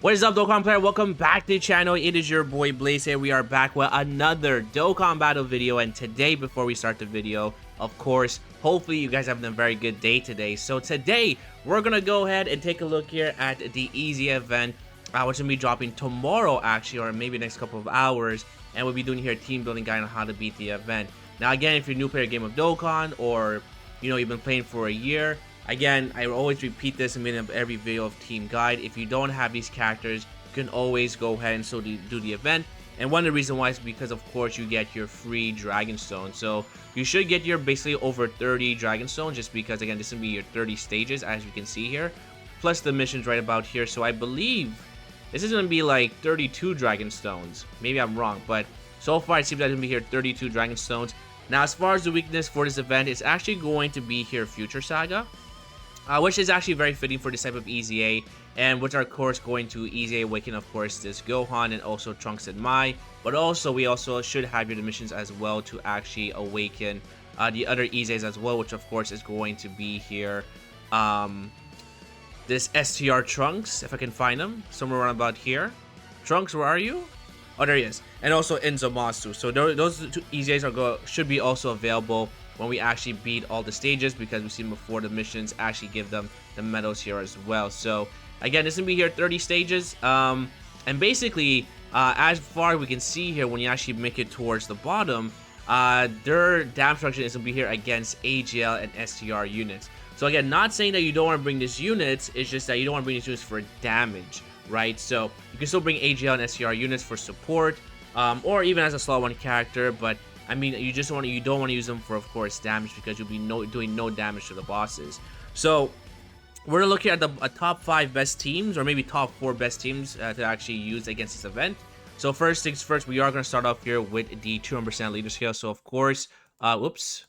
What is up, Dokkan player? Welcome back to the channel. It is your boy Blaze here. We are back with another Dokkan battle video, and today, before we start the video, of course, hopefully you guys have a very good day today. So today, we're gonna go ahead and take a look here at the easy event, which will be dropping tomorrow, actually, or maybe next couple of hours, and we'll be doing here a team building guide on how to beat the event. Now, again, if you're a new player game of Dokkan, or you've been playing for a year. Again, I always repeat this in the middle of every video of team guide. If you don't have these characters, you can always go ahead and do the event. And one of the reasons why is because, of course, you get your free Dragon Stone. So you should get your basically over 30 Dragon Stones, just because, again, this is going to be your 30 stages, as you can see here. Plus the missions right about here. So I believe this is going to be like 32 Dragon Stones. Maybe I'm wrong, but so far it seems like it's going to be here 32 Dragon Stones. Now, as far as the weakness for this event, it's actually going to be here Future Saga. Which is actually very fitting for this type of EZA, and which are of course going to EZA awaken, of course, this Gohan and also Trunks and Mai. But also we also should have your missions as well to actually awaken the other EZAs as well, which of course is going to be here this STR Trunks, if I can find him somewhere around about here. Trunks, where are you? Oh, there he is. And also Inzomasu. So those two EZAs should be also available when we actually beat all the stages, because we've seen before the missions actually give them the medals here as well. So again, this is gonna be here 30 stages, and basically as far as we can see here, when you actually make it towards the bottom, their damage structure is gonna be here against AGL and STR units. So again, not saying that you don't want to bring these units, it's just that you don't want to bring these units for damage, right? So you can still bring AGL and STR units for support, or even as a slot 1 character, but I mean, you don't want to use them for, of course, damage, because you'll be doing no damage to the bosses. So we're gonna look here at the top 5 best teams, or maybe top 4 best teams to actually use against this event. So first things first, we are gonna start off here with the 200% leader scale. So of course, whoops,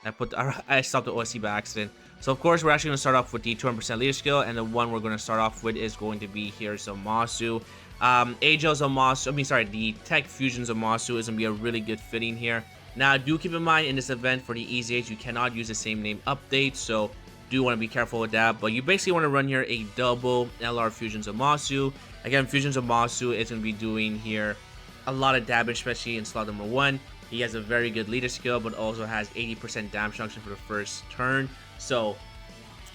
I stopped the OSC by accident. So of course, we're actually gonna start off with the 200% leader scale, and the one we're gonna start off with is going to be here Zamasu. AGL Zamasu, the Tech Fusion Zamasu is going to be a really good fitting here. Now, do keep in mind, in this event for the EZH, you cannot use the same name update, so do want to be careful with that. But you basically want to run here a double LR Fusion Zamasu. Again, Fusion Zamasu is going to be doing here a lot of damage, especially in slot number 1. He has a very good leader skill, but also has 80% damage reduction for the first turn. So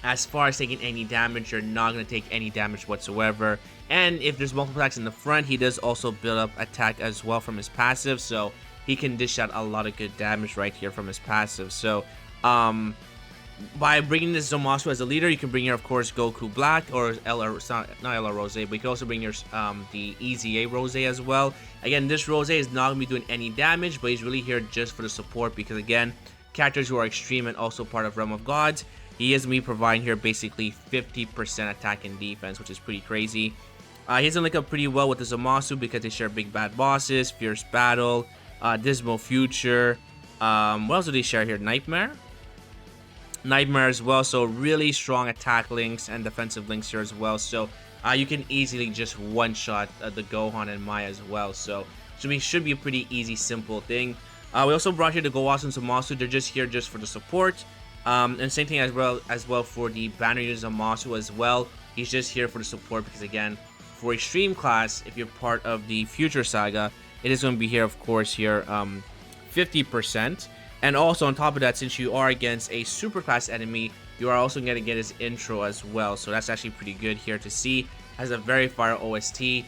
as far as taking any damage, you're not going to take any damage whatsoever. And if there's multiple attacks in the front, he does also build up attack as well from his passive. So he can dish out a lot of good damage right here from his passive. So by bringing this Zamasu as a leader, you can bring here, of course, Goku Black, or not LR Rose, but you can also bring your the EZA Rose as well. Again, this Rose is not going to be doing any damage, but he's really here just for the support, because again, characters who are extreme and also part of Realm of Gods, he is going to be providing here basically 50% attack and defense, which is pretty crazy. He's going to link up pretty well with the Zamasu because they share big bad bosses, Fierce Battle, Dismal Future. What else do they share here? Nightmare as well. So really strong attack links and defensive links here as well. So you can easily just one-shot the Gohan and Mai as well. So should be a pretty easy, simple thing. We also brought here the Gowasu and Zamasu. They're just here just for the support. And same thing as well for the banner user Zamasu as well. He's just here for the support, because again, for extreme class, if you're part of the Future Saga, it is going to be here, of course, here 50%. And also on top of that, since you are against a super class enemy, you are also going to get his intro as well. So that's actually pretty good here to see. Has a very fire OST. I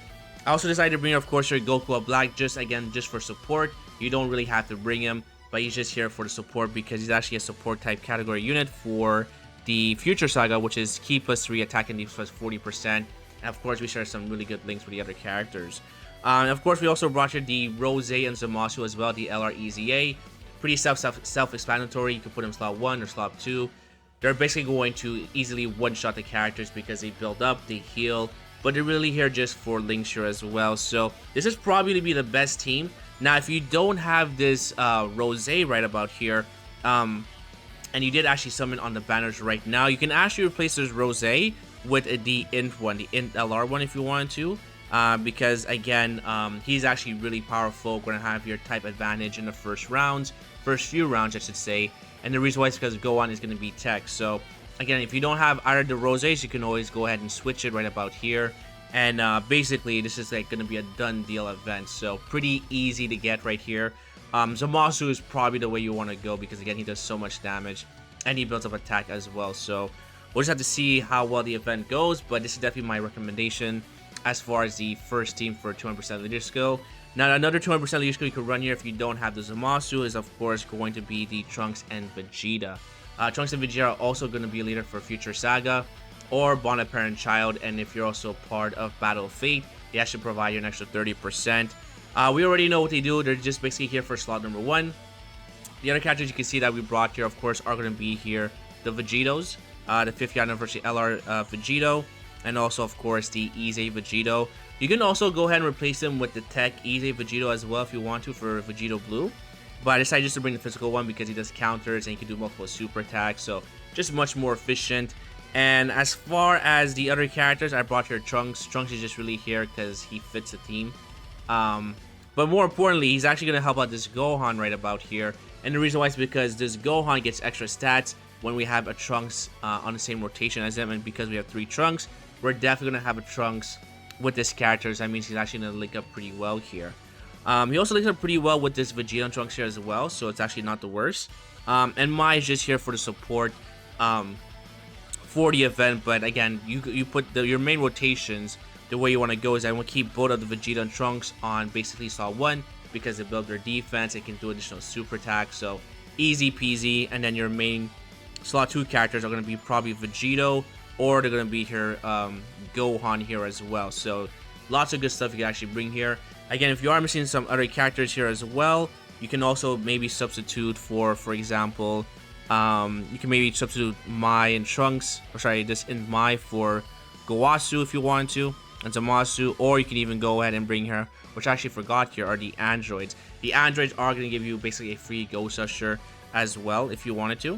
also decided to bring, of course, your Goku Black just for support. You don't really have to bring him, but he's just here for the support, because he's actually a support type category unit for the Future Saga, which is Ki +3, attack and defense 40%. And of course, we share some really good links with the other characters. And of course, we also brought here the Rose and Zamasu as well, the LR EZA. Pretty self-explanatory. You can put them slot 1 or slot 2. They're basically going to easily one-shot the characters because they build up, they heal, but they're really here just for links here as well. So this is probably to be the best team. Now, if you don't have this Rose right about here, and you did actually summon on the banners right now, you can actually replace this Rose with the Int one, the Int LR one, if you wanted to. Because again, he's actually really powerful. We're gonna have your type advantage in the first few rounds, I should say. And the reason why is because Gohan is gonna be tech. So again, if you don't have either of the Roses, you can always go ahead and switch it right about here. And basically, this is like going to be a done deal event. So pretty easy to get right here. Zamasu is probably the way you want to go because again, he does so much damage and he builds up attack as well. So we'll just have to see how well the event goes, but this is definitely my recommendation as far as the first team for 200% leader skill. Now, another 200% leader skill you could run here if you don't have the Zamasu is, of course, going to be the Trunks and Vegeta. Trunks and Vegeta are also going to be a leader for Future Saga or Bond Parent Child, and if you're also part of Battle of Fate, they actually provide you an extra 30%. We already know what they do. They're just basically here for slot number 1. The other characters you can see that we brought here, of course, are going to be here the Vegetos, the 50th anniversary LR Vegeto, and also, of course, the Easy Vegeto. You can also go ahead and replace them with the Tech Easy Vegeto as well if you want to for Vegeto Blue. But I decided just to bring the physical one because he does counters and he can do multiple super attacks, so just much more efficient. And as far as the other characters, I brought here Trunks. Trunks is just really here because he fits the team. But more importantly, he's actually going to help out this Gohan right about here. And the reason why is because this Gohan gets extra stats when we have a Trunks on the same rotation as him. And because we have 3 Trunks, we're definitely going to have a Trunks with this character. So that means he's actually going to link up pretty well here. He also links up pretty well with this Vegeta and Trunks here as well. So it's actually not the worst. And Mai is just here for the support for the event. But again, you put your main rotations the way you want to go is I want to keep both of the Vegeta and Trunks on basically slot 1 because they build their defense. They can do additional super attacks, so easy peasy. And then your main slot 2 characters are going to be probably Vegeto, or they're going to be here Gohan here as well. So lots of good stuff you can actually bring here. Again, if you are missing some other characters here as well, you can also maybe substitute for example, you can maybe substitute Mai and Trunks, or sorry, this in Mai for Gowasu if you want to, and Zamasu, or you can even go ahead and bring her, which I actually forgot here, are the androids. The androids are going to give you basically a free Ghost Usher as well if you wanted to.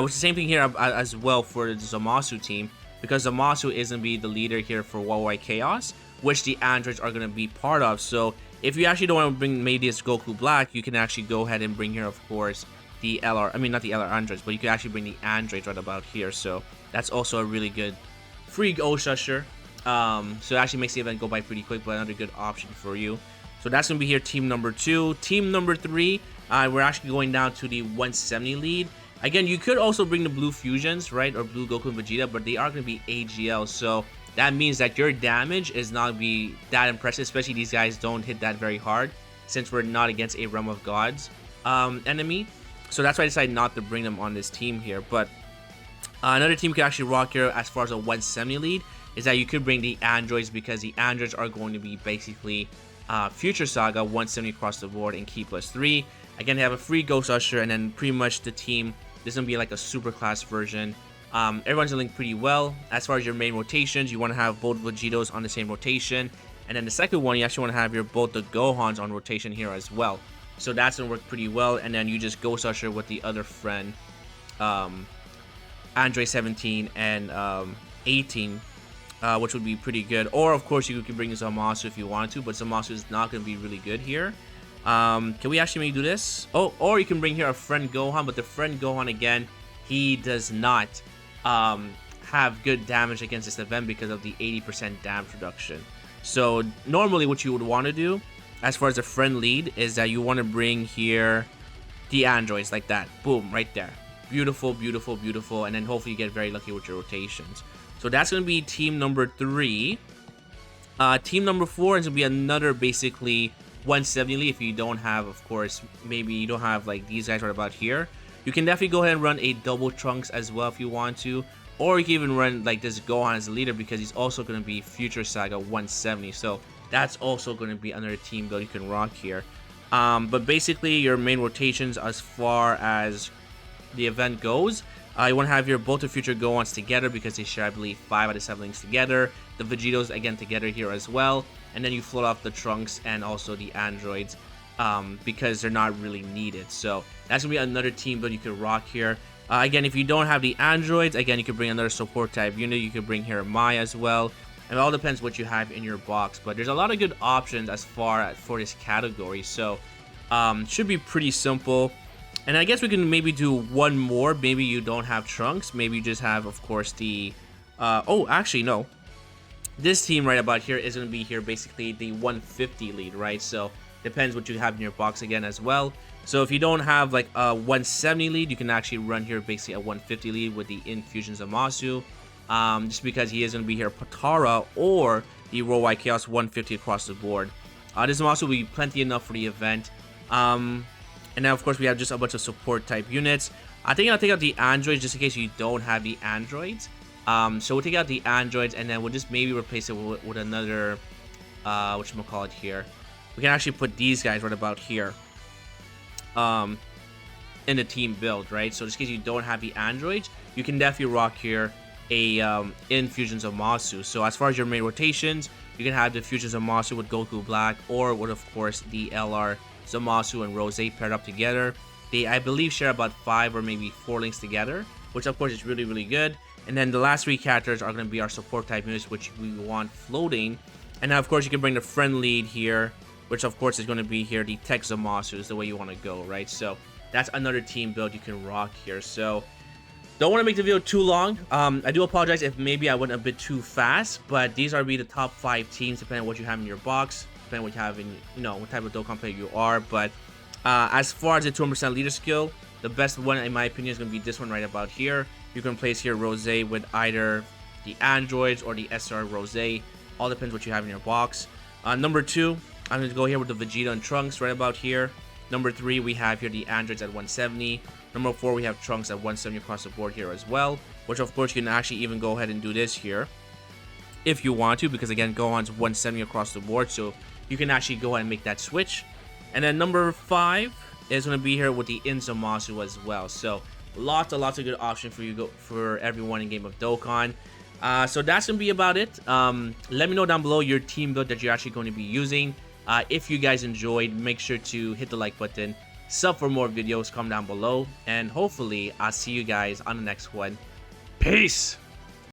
Which is the same thing here as well for the Zamasu team, because Zamasu is going to be the leader here for Worldwide Chaos, which the androids are going to be part of. So if you actually don't want to bring maybe this Goku Black, you can actually go ahead and bring here, of course, the LR, I mean not the LR androids, but you can actually bring the androids right about here. So that's also a really good free Ghost Usher. So it actually makes the event go by pretty quick, but another good option for you. So that's going to be here team number 2. Team number 3, we're actually going down to the 170 lead. Again, you could also bring the Blue Fusions, right, or Blue Goku and Vegeta, but they are going to be AGL. So that means that your damage is not going to be that impressive, especially these guys don't hit that very hard since we're not against a Realm of Gods enemy. So that's why I decided not to bring them on this team here. But another team you can actually rock here as far as a 170 lead is that you could bring the androids, because the androids are going to be basically Future Saga 170 across the board and Key +3. Again, they have a free Ghost Usher, and then pretty much the team, this is going to be like a super class version. Everyone's linked pretty well. As far as your main rotations, you want to have both Vegetos on the same rotation. And then the second one, you actually want to have your both the Gohans on rotation here as well. So that's going to work pretty well. And then you just Ghost Usher with the other friend, Andre 17 and 18. Which would be pretty good. Or of course you could bring Zamasu if you wanted to, but Zamasu is not going to be really good here. Can we actually maybe do this? Oh, or you can bring here a friend Gohan, but the friend Gohan, again, he does not have good damage against this event because of the 80% damage reduction. So normally what you would want to do as far as the friend lead is that you want to bring here the androids like that. Boom, right there. Beautiful, beautiful, beautiful. And then hopefully you get very lucky with your rotations. So that's going to be team number 3. Team number 4 is going to be another basically 170 if you don't have, of course, maybe you don't have like these guys right about here. You can definitely go ahead and run a double Trunks as well if you want to. Or you can even run like this Gohan as a leader because he's also going to be Future Saga 170. So that's also going to be another team build you can rock here. But basically your main rotations as far as the event goes, you want to have your both the Future Gohans together because they share, I believe, 5 out of 7 links together. The Vegetos, again, together here as well. And then you float off the Trunks and also the androids because they're not really needed. So that's going to be another team build you could rock here. Again, if you don't have the androids, again, you could bring another support type unit. You could bring here Mai as well. And it all depends what you have in your box. But there's a lot of good options as far as for this category. So should be pretty simple. And I guess we can maybe do one more. Maybe you don't have Trunks. Maybe you just have, of course, the... oh, actually, no. This team right about here is going to be here basically the 150 lead, right? So depends what you have in your box again as well. So if you don't have like a 170 lead, you can actually run here basically a 150 lead with the Infusions of Masu. Just because he is going to be here Patara or the Worldwide Chaos 150 across the board. This Masu will be plenty enough for the event. And now of course we have just a bunch of support type units. I think I'll take out the androids just in case you don't have the androids. So we'll take out the androids and then we'll just maybe replace it with another, whatchamacallit here. We can actually put these guys right about here. In the team build, right? So just in case you don't have the androids, you can definitely rock here a Infusions of Masu. So as far as your main rotations, you can have the Fusions of Masu with Goku Black, or with of course the LR Zamasu and Rose paired up together. They, I believe, share about 5 or maybe 4 links together, which of course is really, really good. And then the last 3 characters are going to be our support type units, which we want floating. And now of course you can bring the friend lead here, which of course is going to be here the Tech Zamasu is the way you want to go, right? So that's another team build you can rock here. So don't want to make the video too long. I do apologize if maybe I went a bit too fast, but these are the top 5 teams depending on what you have in your box, depending on what you have in, you know, what type of Dokkan player you are. But as far as the 200% leader skill, the best one in my opinion is going to be this one right about here. You can place here Rose with either the androids or the SR Rose. All depends what you have in your box. Number 2, I'm going to go here with the Vegeta and Trunks right about here. Number 3, we have here the androids at 170. Number 4, we have Trunks at 170 across the board here as well, which of course you can actually even go ahead and do this here if you want to, because again, Gohan's 170 across the board, so you can actually go ahead and make that switch. And then number 5 is going to be here with the Inzamasu as well. So lots of good options for you for everyone in Game of Dokkan. So that's going to be about it. Let me know down below your team build that you're actually going to be using. If you guys enjoyed, make sure to hit the like button, sub for more videos, comment down below, and hopefully I'll see you guys on the next one. Peace!